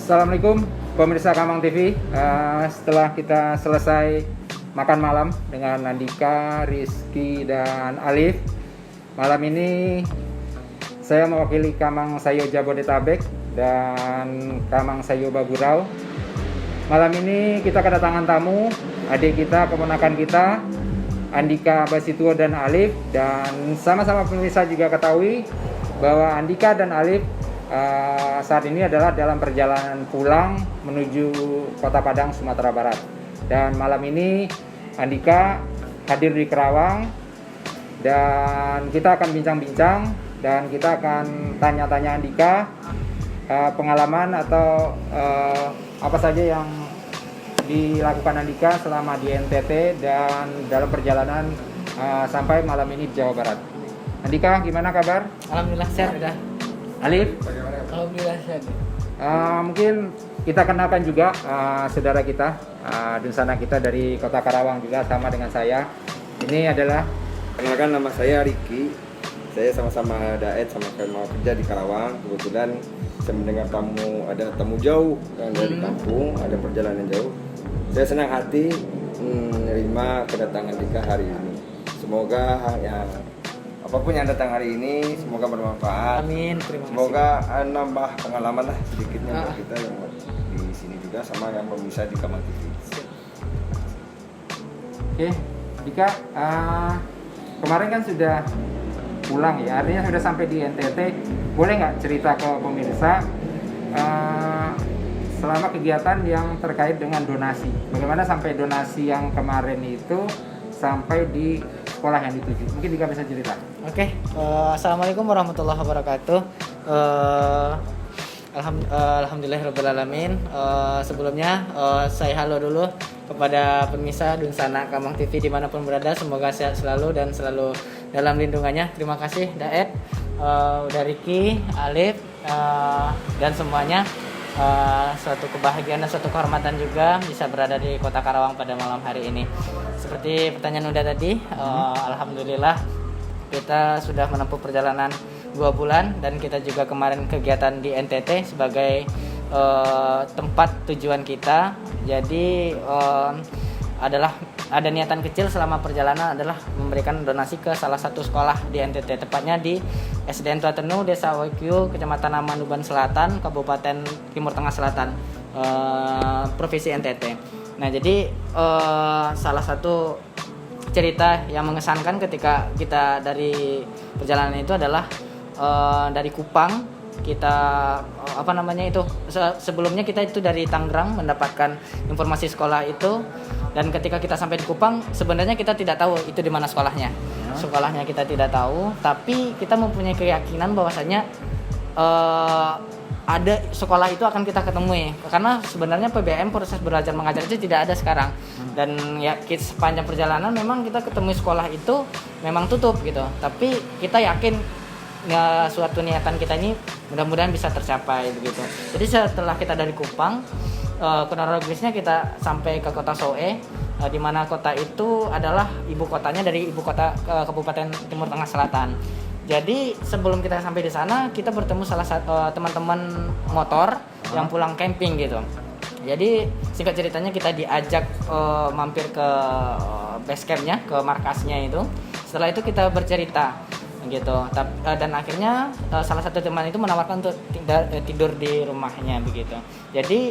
Assalamualaikum pemirsa Kamang TV. Setelah kita selesai makan malam dengan Andika, Rizky, dan Alif, malam ini saya mewakili Kamang Sayo Jabodetabek dan Kamang Sayo Baburau. Malam ini kita kedatangan tamu, adik kita, keponakan kita, Andika Basituo dan Alif. Dan sama-sama pemirsa juga ketahui bahwa Andika dan Alif saat ini adalah dalam perjalanan pulang menuju Kota Padang, Sumatera Barat. Dan malam ini Andika hadir di Kerawang dan kita akan bincang-bincang dan kita akan tanya-tanya Andika pengalaman atau apa saja yang dilakukan Andika selama di NTT dan dalam perjalanan sampai malam ini di Jawa Barat. Andika, gimana kabar? Alhamdulillah sehat udah. Alif? Alhamdulillah sehat. Mungkin kita kenalkan juga saudara kita, dunsana kita dari Kota Karawang juga sama dengan saya. Ini adalah, Kenalkan, nama saya Ricky. Saya sama-sama daet, sama-sama kerja di Karawang. Kebetulan saya mendengar ada tamu jauh yang dari kampung, ada perjalanan jauh. Saya senang hati menerima kedatangan Dika hari ini. Semoga yang apapun yang datang hari ini semoga bermanfaat. Amin, terima kasih. Semoga nambah pengalaman lah sedikitnya buat kita yang di sini juga sama yang pemirsa di Kamang TV. oke, Dika, kemarin kan sudah pulang ya, artinya sudah sampai di NTT. Boleh nggak cerita ke pemirsa selama kegiatan yang terkait dengan donasi? Bagaimana sampai donasi yang kemarin itu sampai di sekolah yang dituju? Mungkin Dika bisa cerita. Oke, assalamualaikum warahmatullahi wabarakatuh. Alhamdulillahirrabbilalamin. Sebelumnya saya halo dulu kepada pemirsa Dunsana Kamang TV dimanapun berada. Semoga sehat selalu dan selalu dalam lindungannya. Terima kasih Daed, udah Ricky, Alif, dan semuanya. Suatu kebahagiaan dan suatu kehormatan juga bisa berada di Kota Karawang pada malam hari ini. Seperti pertanyaan Uda tadi, alhamdulillah kita sudah menempuh perjalanan 2 bulan dan kita juga kemarin kegiatan di NTT sebagai tempat tujuan kita. Jadi ada niatan kecil selama perjalanan adalah memberikan donasi ke salah satu sekolah di NTT, tepatnya di SDN Tuatenu, Desa Oikiu, Kecamatan Amanduban Selatan, Kabupaten Timur Tengah Selatan, Provinsi NTT. Nah, jadi salah satu cerita yang mengesankan ketika kita dari perjalanan itu adalah dari Kupang. Kita sebelumnya kita itu dari Tangerang mendapatkan informasi sekolah itu, dan ketika kita sampai di Kupang sebenarnya kita tidak tahu itu di mana sekolahnya. Sekolahnya kita tidak tahu, tapi kita mempunyai keyakinan bahwasanya ada sekolah itu akan kita ketemui, karena sebenarnya PBM, proses belajar mengajar itu tidak ada sekarang. Dan ya sepanjang perjalanan memang kita ketemu sekolah itu memang tutup gitu, tapi kita yakin ya suatu niatan kita ini mudah-mudahan bisa tercapai begitu. Jadi setelah kita dari Kupang, kronologisnya kita sampai ke Kota Soe, di mana kota itu adalah ibu kotanya dari ibu kota Kabupaten Timur Tengah Selatan. Jadi sebelum kita sampai di sana, kita bertemu salah satu teman-teman motor yang pulang camping gitu. Jadi singkat ceritanya kita diajak mampir ke base campnya, ke markasnya itu. Setelah itu kita bercerita gitu, dan akhirnya salah satu teman itu menawarkan untuk tidur di rumahnya begitu. Jadi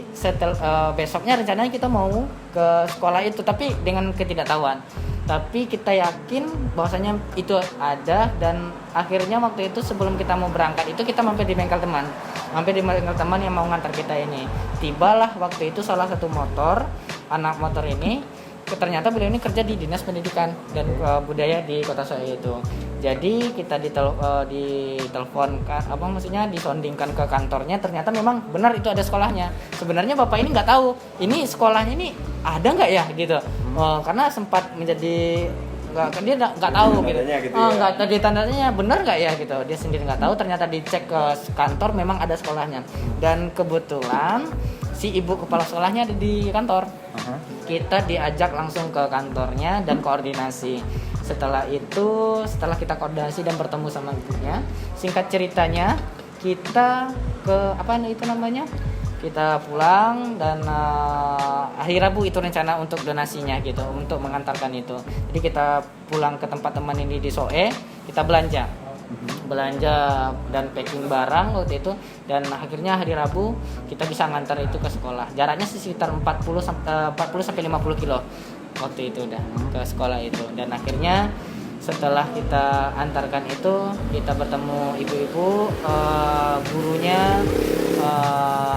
besoknya rencananya kita mau ke sekolah itu, tapi dengan ketidaktahuan. Tapi kita yakin bahwasanya itu ada, dan akhirnya waktu itu sebelum kita mau berangkat itu kita mampir di bengkel teman yang mau ngantar kita ini. Tibalah waktu itu salah satu anak motor ini, ternyata beliau ini kerja di Dinas Pendidikan dan Budaya di Kota Soe itu. Jadi kita diteleponkan, apa maksudnya disondingkan ke kantornya, ternyata memang benar itu ada sekolahnya. Sebenarnya bapak ini nggak tahu ini sekolahnya ini ada nggak ya gitu. Karena sempat menjadi dia nggak tahu gitu. Nggak tadi tandanya benar nggak ya gitu. Dia sendiri nggak tahu. Ternyata dicek ke kantor memang ada sekolahnya. Dan kebetulan si ibu kepala sekolahnya ada di kantor. Kita diajak langsung ke kantornya dan koordinasi. Setelah kita koordinasi dan bertemu sama ibunya, singkat ceritanya kita kita pulang dan hari Rabu itu rencana untuk donasinya gitu, untuk mengantarkan itu. Jadi kita pulang ke tempat teman ini di Soe, kita belanja dan packing barang waktu itu, dan akhirnya hari Rabu kita bisa ngantar itu ke sekolah. Jaraknya sekitar 40 sampai 50 kilo waktu itu udah ke sekolah itu. Dan akhirnya setelah kita antarkan itu, kita bertemu ibu-ibu, gurunya,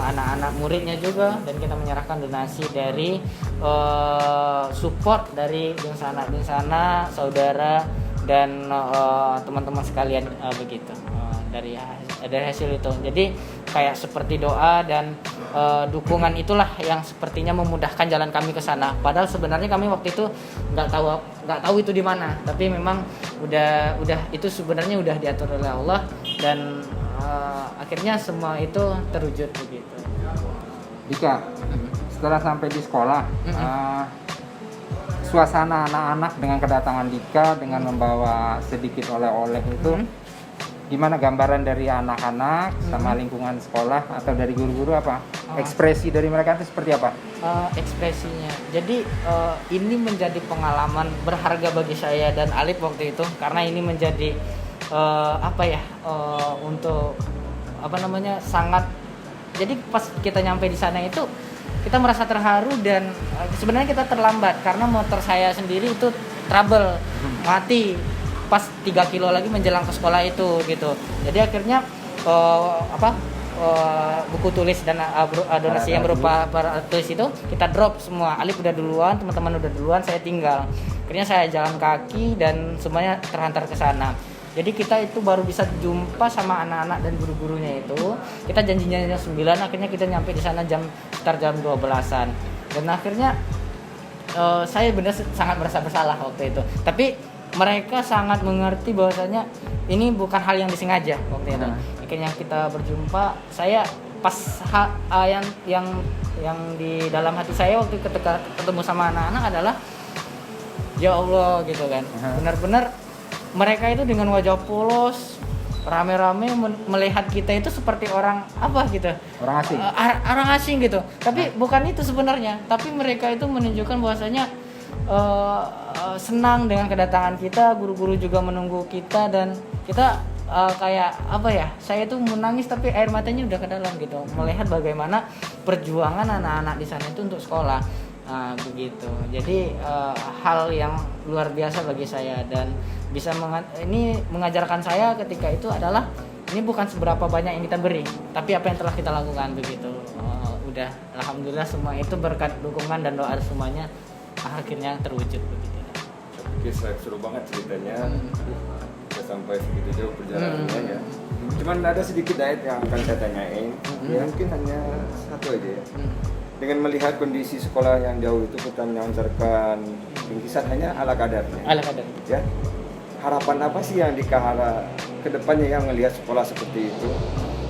anak-anak muridnya juga, dan kita menyerahkan donasi dari support dari Dinsana, saudara dan teman-teman sekalian begitu. Dari hasil itu. Jadi kayak seperti doa dan dukungan itulah yang sepertinya memudahkan jalan kami ke sana. Padahal sebenarnya kami waktu itu nggak tahu itu di mana. Tapi memang udah itu sebenarnya udah diatur oleh Allah, dan akhirnya semua itu terwujud begitu. Dika, setelah sampai di sekolah, suasana anak-anak dengan kedatangan Dika dengan membawa sedikit oleh-oleh itu, gimana gambaran dari anak-anak sama lingkungan sekolah atau dari guru-guru apa? Ekspresi dari mereka itu seperti apa? Ekspresinya. Jadi ini menjadi pengalaman berharga bagi saya dan Alif waktu itu, karena ini menjadi untuk sangat. Jadi pas kita nyampe di sana itu kita merasa terharu, dan sebenarnya kita terlambat karena motor saya sendiri itu trouble, mati pas 3 kilo lagi menjelang ke sekolah itu gitu. Jadi akhirnya buku tulis dan donasi yang berupa tulis itu kita drop semua. Alif udah duluan, teman-teman udah duluan, saya tinggal. Akhirnya saya jalan kaki dan semuanya terhantar ke sana. Jadi kita itu baru bisa jumpa sama anak-anak dan guru-gurunya itu. Kita janjinya jam 9, akhirnya kita nyampe di sana sekitar jam 12-an. Dan akhirnya saya benar sangat merasa bersalah waktu itu. Tapi mereka sangat mengerti bahwasanya ini bukan hal yang disengaja waktu itu. Akhirnya kita berjumpa. Saya pas yang di dalam hati saya waktu ketika ketemu sama anak-anak adalah ya Allah gitu kan. Benar-benar mereka itu dengan wajah polos, rame-rame melihat kita itu seperti orang gitu. Orang asing. Orang asing gitu. Tapi bukan itu sebenarnya. Tapi mereka itu menunjukkan bahwasanya senang dengan kedatangan kita, guru-guru juga menunggu kita, dan kita saya itu menangis tapi air matanya udah ke dalam gitu, melihat bagaimana perjuangan anak-anak di sana itu untuk sekolah. Begitu. Jadi hal yang luar biasa bagi saya, dan bisa ini mengajarkan saya ketika itu adalah ini bukan seberapa banyak yang kita beri, tapi apa yang telah kita lakukan begitu. Udah alhamdulillah semua itu berkat dukungan dan doa semuanya akhirnya terwujud begitu. Oke, seru banget ceritanya. Udah sampai segitu jauh perjalanannya ya. Cuman ada sedikit diet yang akan saya tanyain. Ya, mungkin hanya satu aja ya. Dengan melihat kondisi sekolah yang jauh itu, kita menyancarkan bingkisan hanya ala kadarnya. Ala kadar. Ya. Harapan apa sih yang dikahara ke depannya yang melihat sekolah seperti itu,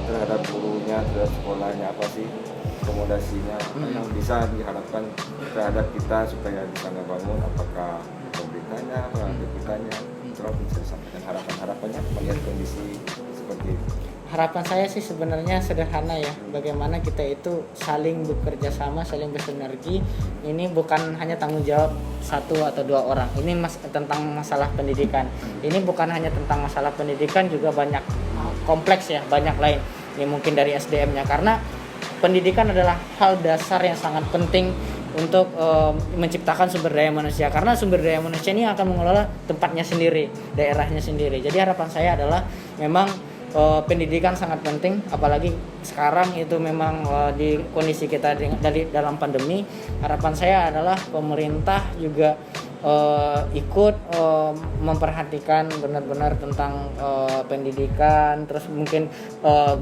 terhadap gurunya, terhadap sekolahnya, apa sih akomodasinya yang bisa diharapkan terhadap kita supaya bisa ngebangun, apakah pemerintahnya, kitanya, terus bisa disampaikan harapan-harapannya melihat kondisi seperti itu. Harapan saya sih sebenarnya sederhana ya, bagaimana kita itu saling bekerja sama, saling bersinergi. Ini bukan hanya tanggung jawab satu atau dua orang, ini tentang masalah pendidikan. Ini bukan hanya tentang masalah pendidikan, juga banyak kompleks ya, banyak lain. Ini mungkin dari SDM-nya, karena pendidikan adalah hal dasar yang sangat penting untuk menciptakan sumber daya manusia, karena sumber daya manusia ini akan mengelola tempatnya sendiri, daerahnya sendiri. Jadi harapan saya adalah memang pendidikan sangat penting, apalagi sekarang itu memang di kondisi kita dari dalam pandemi. Harapan saya adalah pemerintah juga ikut memperhatikan benar-benar tentang pendidikan, terus mungkin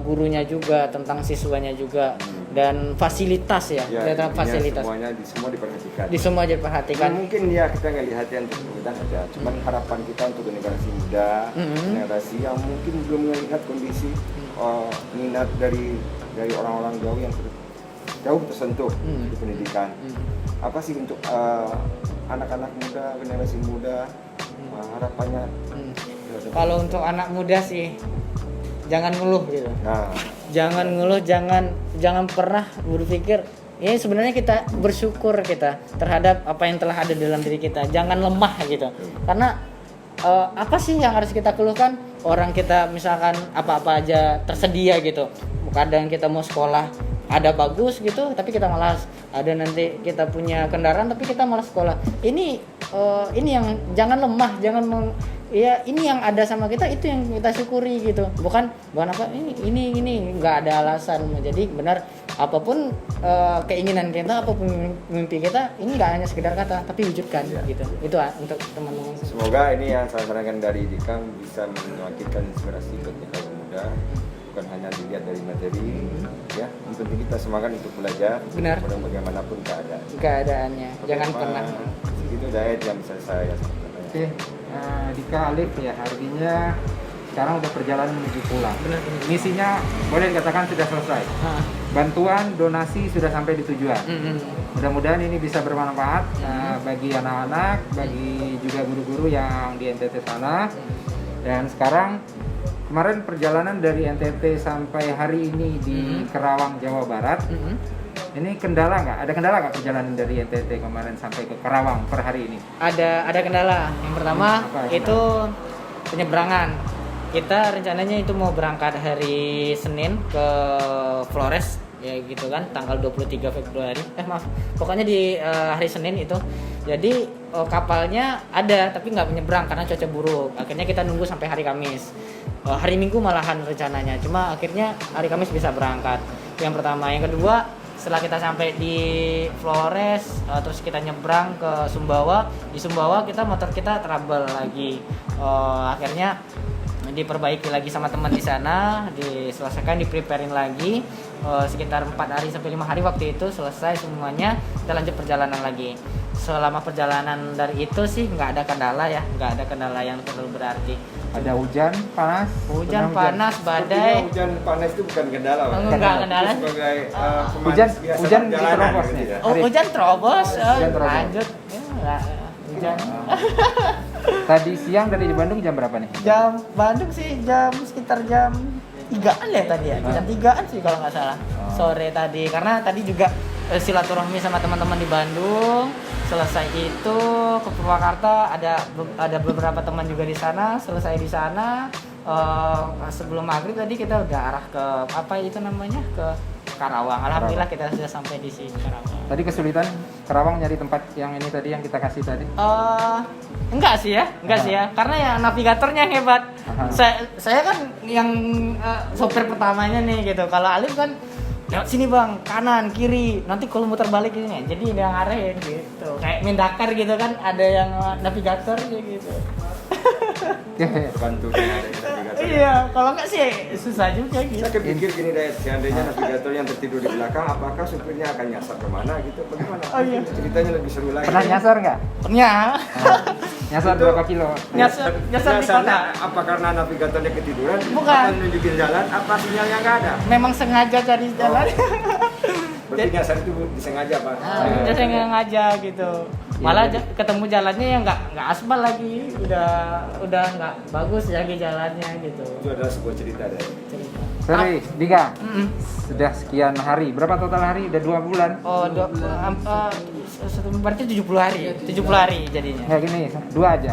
gurunya juga, tentang siswanya juga, dan fasilitas ya, tentang fasilitas. Semuanya semua diperhatikan. Di semua diperhatikan. Mungkin ya kita ngelihat yang mudah ada, cuman harapan kita untuk generasi muda, generasi yang mungkin belum melihat kondisi minat dari orang-orang jauh yang jauh tersentuh di pendidikan. Apa sih untuk anak-anak muda, generasi muda, harapannya? Kalau untuk anak muda sih jangan ngeluh gitu. Nah, Jangan ngeluh, jangan pernah berpikir ya sebenarnya kita bersyukur kita terhadap apa yang telah ada dalam diri kita. Jangan lemah gitu. Karena apa sih yang harus kita keluhkan? Orang kita misalkan apa-apa aja tersedia gitu. Kadang kita mau sekolah ada bagus gitu, tapi kita malas. Ada nanti kita punya kendaraan tapi kita malas sekolah. Ini yang jangan lemah, ya ini yang ada sama kita, itu yang kita syukuri gitu. Bukan apa ini nggak ada alasan. Jadi benar apapun keinginan kita, apapun mimpi kita, ini nggak hanya sekedar kata tapi wujudkan gitu. Itu untuk teman-teman. Semoga ini yang saya sarankan dari Dikang bisa membangkitkan inspirasi bagi kaum muda, bukan hanya dilihat dari materi, ya. Yang penting kita semangat untuk belajar. Benar. Bagaimanapun keadaannya. Jangan pernah. Segitu Daet yang bisa saya sampaikan. Oke, Dika, Alif ya, artinya sekarang udah perjalanan menuju pulang. Benar. Misinya boleh dikatakan sudah selesai. Bantuan, donasi sudah sampai di tujuan. Mudah-mudahan ini bisa bermanfaat bagi anak-anak, bagi juga guru-guru yang di NTT sana. Dan sekarang kemarin perjalanan dari NTT sampai hari ini di Kerawang, Jawa Barat. Ini kendala nggak? Ada kendala nggak perjalanan dari NTT kemarin sampai ke Kerawang per hari ini? Ada kendala. Yang pertama itu penyeberangan. Kita rencananya itu mau berangkat hari Senin ke Flores ya gitu kan, tanggal 23 Februari. Pokoknya di hari Senin itu. Jadi kapalnya ada tapi nggak menyeberang karena cuaca buruk. Akhirnya kita nunggu sampai hari Kamis. Hari Minggu malahan rencananya. Cuma akhirnya hari Kamis bisa berangkat. Yang pertama, yang kedua, setelah kita sampai di Flores, terus kita nyebrang ke Sumbawa. Di Sumbawa motor kita trouble lagi. Akhirnya diperbaiki lagi sama teman di sana, diselesaikan, dipreparein lagi. Sekitar 4 hari sampai 5 hari waktu itu selesai semuanya, kita lanjut perjalanan lagi. Selama perjalanan dari itu sih nggak ada kendala ya, nggak ada kendala yang terlalu berarti. Ada hujan, panas? Hujan, panas, badai. Hujan panas itu bukan kendala, Pak. Enggak kendala. Itu sebagai Hujan diterobos nih. ya. Hujan terobos, Hujan terobos. lanjut. Ya, hujan. Tadi siang dari Bandung jam berapa nih? Jam Bandung sih sekitar jam 3-an ya tadi ya. Jam 3-an sih kalau nggak salah. Sore tadi, karena tadi juga silaturahmi sama teman-teman di Bandung. Selesai itu ke Purwakarta, ada beberapa teman juga di sana. Selesai di sana sebelum maghrib tadi kita udah arah ke ke Karawang. Alhamdulillah kita sudah sampai di sini Karawang. Tadi kesulitan Kerawang nyari tempat yang ini tadi yang kita kasih tadi? Enggak sih ya, karena ya navigatornya hebat. Saya kan yang sopir pertamanya nih gitu. Kalau Alif kan lewat sini bang, kanan, kiri, nanti kalau muter balik ini, jadi yang arahin gitu. Kayak Mendakar gitu kan, ada yang navigator gitu. Bantu dengan ada navigator. Iya, kalau nggak sih susah juga gitu. Saya kepikir gini deh, seandainya navigator yang tertidur di belakang, apakah supirnya akan nyasar kemana gitu? Bagaimana? Oh, iya. Ceritanya lebih seru lagi. Pernah nyasar nggak? Pernah. Nyasar Itu- berapa kilo? Nyasar di Nyasarnya kota. apa karena navigatornya ketiduran? Bukan. Apa nunjukin jalan? Apa sinyalnya nggak ada? Memang sengaja cari jalan. Berarti nyasar itu disengaja Pak. Dia saya sengaja gitu. Malah ketemu jalannya yang nggak aspal lagi, udah nggak bagus lagi jalannya gitu. Itu adalah sebuah cerita deh. Cerita. Sorry, Dika. Sudah sekian hari. Berapa total hari? Udah 2 bulan. Oh, berarti 70 hari. 70 hari jadinya. Kayak gini, 2 aja.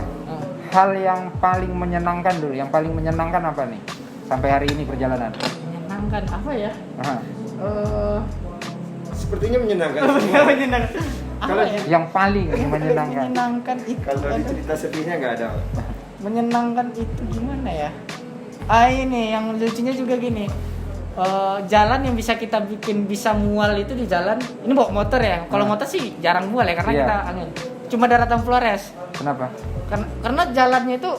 Hal yang paling menyenangkan dulu. Yang paling menyenangkan apa nih? Sampai hari ini perjalanan. Menyenangkan apa ya? Aha. Sepertinya menyenangkan. Menyenangkan. Kalau Apa ya? Yang paling menyenangkan. Menyenangkan itu. Kalau di cerita sedihnya nggak ada. Menyenangkan itu gimana ya? Ini yang lucunya juga gini. Jalan yang bisa kita bikin bisa mual itu di jalan. Ini bawa motor ya. Kalau motor sih jarang mual ya karena Iya. kita angin. cuma daratan Flores. Kenapa? Karena jalannya itu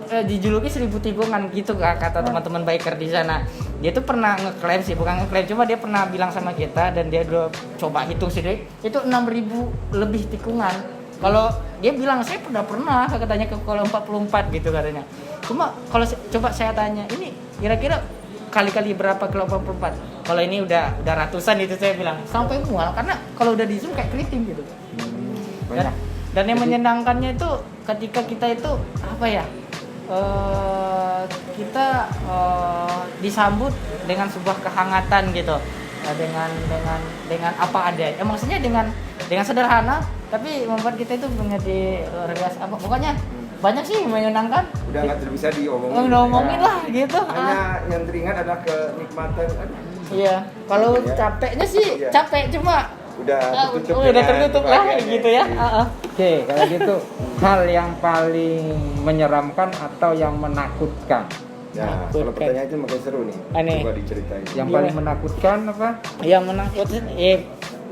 dijuluki 1000 tikungan gitu kata teman-teman biker di sana. Dia tuh pernah ngeklaim sih, bukan ngeklaim, cuma dia pernah bilang sama kita dan dia udah coba hitung sendiri, itu 6.000 lebih tikungan. Kalau dia bilang saya pernah katanya ke Kuala 44 gitu katanya. Cuma kalau coba saya tanya, ini kira-kira kali-kali berapa ke 44? Kalau ini udah ratusan itu saya bilang sampai mual karena kalau udah di zoom kayak keriting gitu. Banyak. Dan yang menyenangkannya itu ketika kita itu apa ya? Kita disambut dengan sebuah kehangatan gitu, dengan apa adanya. Maksudnya dengan sederhana, tapi membuat kita itu menjadi luar biasa. Pokoknya banyak sih menyenangkan. Udah nggak bisa diomongin. Ngomongin lah gitu. Hanya yang teringat adalah kenikmatan. Iya. Kalau capeknya sih capek, cuma udah tertutup lah gitu ya. Oke, kalau gitu hal yang paling menyeramkan atau yang menakutkan? Ya, kalau pertanyaan itu makin seru nih. Aneh. Coba diceritain. Yang paling menakutkan apa? Yang menakutkan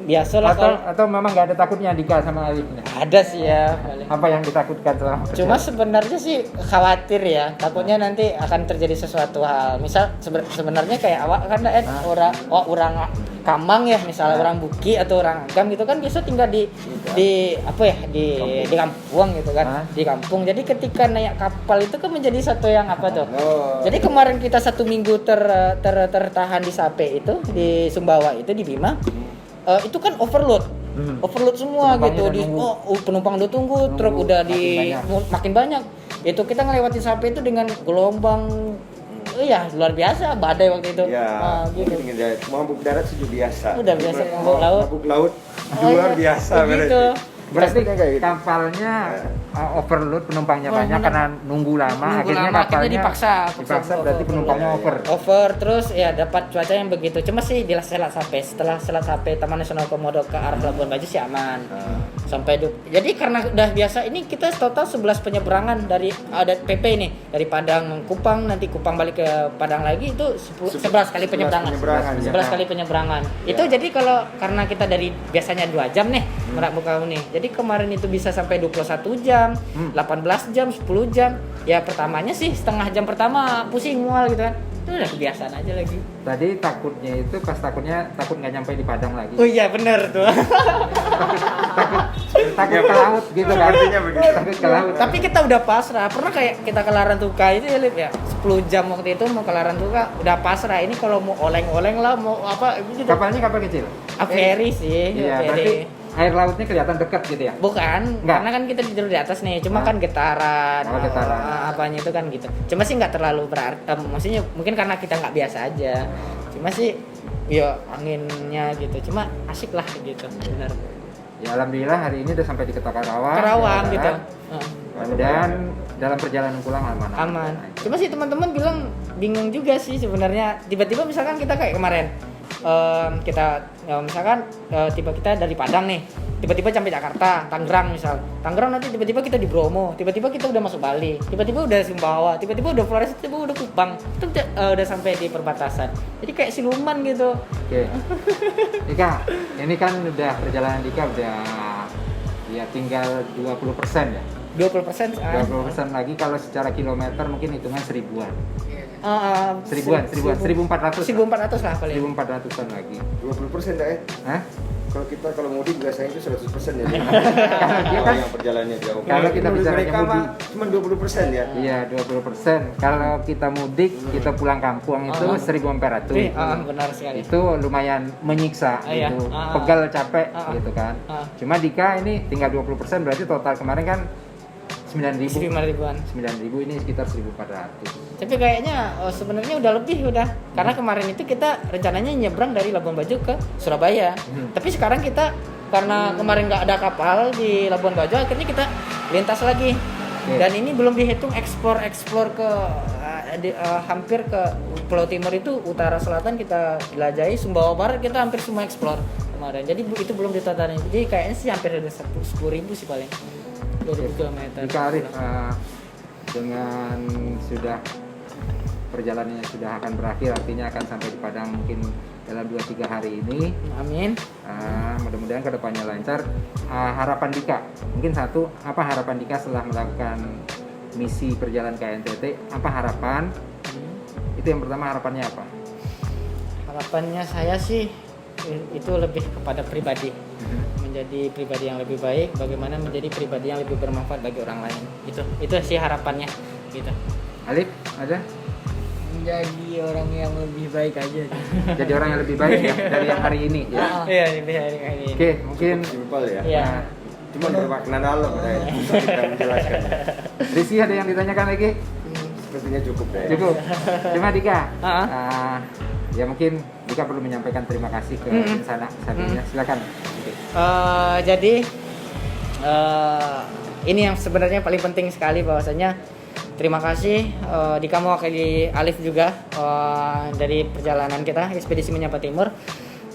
biasalah Atau memang nggak ada takutnya Dika sama Alifnya? ada sih ya. Apa yang ditakutkan selama Cuma sebenarnya sih khawatir ya, takutnya nanti akan terjadi sesuatu hal. Misal sebenarnya kayak awak kan orang Kamang ya, misalnya orang Buki atau orang Agam gitu kan biasa tinggal di kampung gitu kan, di kampung. Jadi ketika naik kapal itu kan menjadi satu yang apa tuh. Jadi kemarin kita 1 minggu tertahan di Sape itu, di Sumbawa itu di Bima. Itu kan overload semua gitu. Penumpang udah tunggu, truk udah makin banyak. Itu kita ngelewatin Sape itu dengan gelombang luar biasa, badai waktu itu. Ya, gitu. Mabuk darat sudah biasa. Udah biasa mabuk laut. Mabuk laut luar biasa gitu. Berarti gitu. kapalnya overload, penumpangnya banyak karena nunggu lama, akhirnya kapalnya dipaksa berarti penumpangnya over terus ya, dapat cuaca yang begitu. Cuma sih di Selat Sape, setelah Selat Sape Taman Nasional Komodo ke arah Labuan Bajo sih aman. Sampai jadi karena udah biasa ini kita total 11 penyeberangan dari ada PP ini, dari Padang Kupang, nanti Kupang balik ke Padang lagi itu 11 kali penyeberangan. 11 kali penyeberangan. Itu jadi karena kita dari biasanya 2 jam nih Merak Bakahuni. Jadi kemarin itu bisa sampai 21 jam, 18 jam, 10 jam. Ya pertamanya sih setengah jam pertama pusing mual gitu kan. Itu udah kebiasaan aja lagi. Tadi takut nggak nyampe di Padang lagi. Oh iya benar tuh. takut ke laut gitu kan. Artinya begitu. Takut ke laut. Tapi kita udah pasrah. Pernah kayak kita ke Larantuka itu ya, Lip ya. 10 jam waktu itu mau ke Larantuka udah pasrah. Ini kalau mau oleng-oleng lah, mau apa gitu. Kapalnya kapal kecil. Ferry sih. Iya, berarti air lautnya kelihatan dekat gitu ya? Bukan, Enggak. karena kan kita tidur di atas nih, cuma kan getaran, apanya itu kan gitu. Cuma sih nggak terlalu berarti, maksudnya mungkin karena kita nggak biasa aja. Cuma sih, ya anginnya gitu, cuma asik lah gitu, benar. Ya alhamdulillah hari ini udah sampai di Karawang. Karawang gitu. Dan dalam perjalanan pulang aman. Aman. Cuma sih teman-teman bilang bingung juga sih sebenarnya. Tiba-tiba misalkan kita kayak kemarin. Tiba kita dari Padang nih, tiba-tiba sampai Jakarta, Tangerang misal. Tangerang nanti tiba-tiba kita di Bromo, tiba-tiba kita udah masuk Bali, tiba-tiba udah Sumbawa, tiba-tiba udah Flores, tiba-tiba udah Kupang. Itu udah sampai di perbatasan. Jadi kayak siluman gitu. Oke. Dika, ini kan udah perjalanan Dika udah ya tinggal 20% ya. 20%. 20% lagi kalau secara kilometer mungkin hitungan 1000-an. 1.400 lah paling. 1.400-an lagi. 20% dah Hah? Kalau mudik biasanya itu 100% ya. Kalau dia kan yang perjalanannya jauh. Kalau kita bicaranya mereka mudik, cuma 20% ya. iya 20%. Kalau kita mudik, kita pulang kampung itu 1.400. Benar sekali. Itu lumayan menyiksa Iya. gitu. Pegal capek gitu kan. Cuma Dika ini tinggal 20%, berarti total kemarin kan 9.000. 9.000 ini sekitar 1.400. Tapi kayaknya sebenarnya udah lebih karena kemarin itu kita rencananya nyebrang dari Labuan Bajo ke Surabaya. Tapi sekarang kita karena kemarin nggak ada kapal di Labuan Bajo, akhirnya kita lintas lagi. Dan ini belum dihitung explore ke hampir ke Pulau Timur itu utara selatan kita jelajahi, Sumbawa Barat kita hampir semua explore kemarin. Jadi itu belum ditatanin. Jadi kayaknya sih hampir ada 10.000 sih paling. 20 km. Dika Arif, dengan sudah perjalanannya sudah akan berakhir, artinya akan sampai di Padang mungkin dalam 2-3 hari ini. Amin. Mudah-mudahan kedepannya lancar. Harapan Dika, mungkin satu, apa harapan Dika setelah melakukan misi perjalanan ke NTT? Apa harapan? Itu yang pertama, harapannya apa? Harapannya saya sih itu lebih kepada pribadi, menjadi pribadi yang lebih baik, bagaimana menjadi pribadi yang lebih bermanfaat bagi orang lain. Itu sih harapannya gitu. Alif, ada? Menjadi orang yang lebih baik aja. Jadi orang yang lebih baik ya dari yang hari ini ya. Iya, lebih hari ini. Oke, mungkin Simpel ya. Iya. Cuma bermakna dalam Daet. Kita menjelaskan. Rizky ada yang ditanyakan lagi? Sepertinya cukup deh. Cukup. Cuma Dika, Ah. ya mungkin Dika perlu menyampaikan terima kasih ke sana sapinya. Silakan. Oke. Jadi ini yang sebenarnya paling penting sekali, bahwasanya terima kasih Dika mewakili Alif juga dari perjalanan kita ekspedisi Menyapa Timur.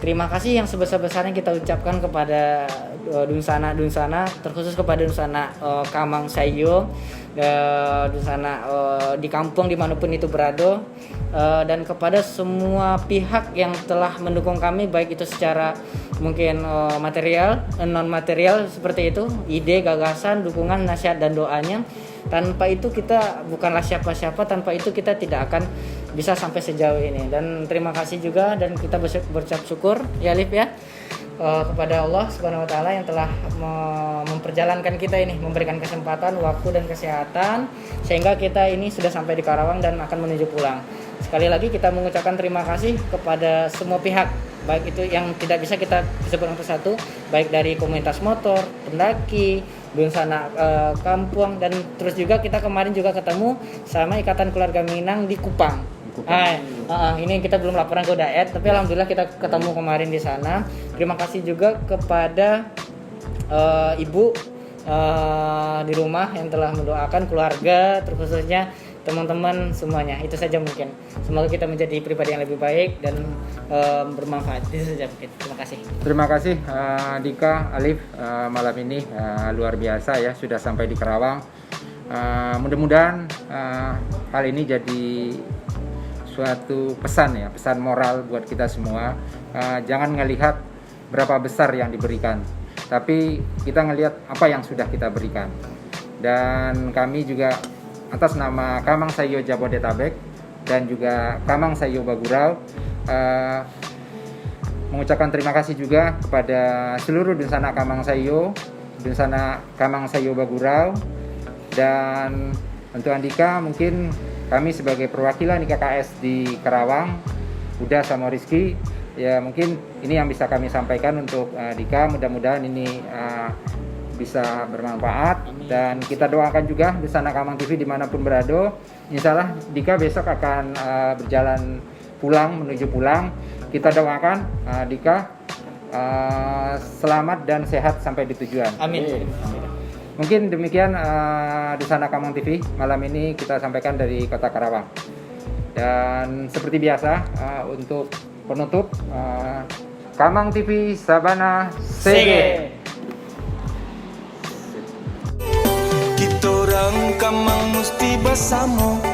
Terima kasih yang sebesar-besarnya kita ucapkan kepada Dunsana, terkhusus kepada Dunsana Kamang Sayo, Dunsana di kampung dimanapun itu berada, dan kepada semua pihak yang telah mendukung kami, baik itu secara mungkin material, non material seperti itu, ide, gagasan, dukungan, nasihat dan doanya. Tanpa itu kita bukanlah siapa-siapa, tanpa itu kita tidak akan bisa sampai sejauh ini. Dan terima kasih juga, dan kita berucap syukur ya Alif ya, kepada Allah Subhanahu wa taala yang telah memperjalankan kita ini, memberikan kesempatan, waktu dan kesehatan sehingga kita ini sudah sampai di Karawang dan akan menuju pulang. Sekali lagi kita mengucapkan terima kasih kepada semua pihak, baik itu yang tidak bisa kita sebut satu, baik dari komunitas motor, pendaki, Dunsana kampung, dan terus juga kita kemarin juga ketemu sama Ikatan Keluarga Minang di Kupang. Ini kita belum laporan ke Daet, tapi alhamdulillah kita ketemu kemarin di sana. Terima kasih juga kepada ibu di rumah yang telah mendoakan keluarga, terkhususnya teman-teman semuanya. Itu saja mungkin. Semoga kita menjadi pribadi yang lebih baik dan bermanfaat. Itu saja mungkin. Terima kasih. Terima kasih Dika, Alif, malam ini luar biasa ya, sudah sampai di Karawang. Mudah-mudahan hal ini jadi suatu pesan ya, pesan moral buat kita semua. Jangan ngelihat berapa besar yang diberikan, tapi kita ngelihat apa yang sudah kita berikan. Dan kami juga atas nama Kamang Sayo Jabodetabek dan juga Kamang Sayo Bagurau mengucapkan terima kasih juga kepada seluruh Dunsana Kamang Sayo, Dunsana Kamang Sayo Bagurau, dan untuk Andika mungkin kami sebagai perwakilan IKKS di Karawang, Uda sama Rizky, ya mungkin ini yang bisa kami sampaikan untuk Dika. Mudah-mudahan ini bisa bermanfaat. Amin. Dan kita doakan juga Dunsana Kamang TV dimanapun berada. Insya Allah Dika besok akan berjalan pulang, menuju pulang. Kita doakan Dika selamat dan sehat sampai di tujuan. Amin. Mungkin demikian Dunsana Kamang TV malam ini kita sampaikan dari Kota Karawang. Dan seperti biasa untuk penutup, Kamang TV Sabana Sege. Kita orang Kamang mesti bersama.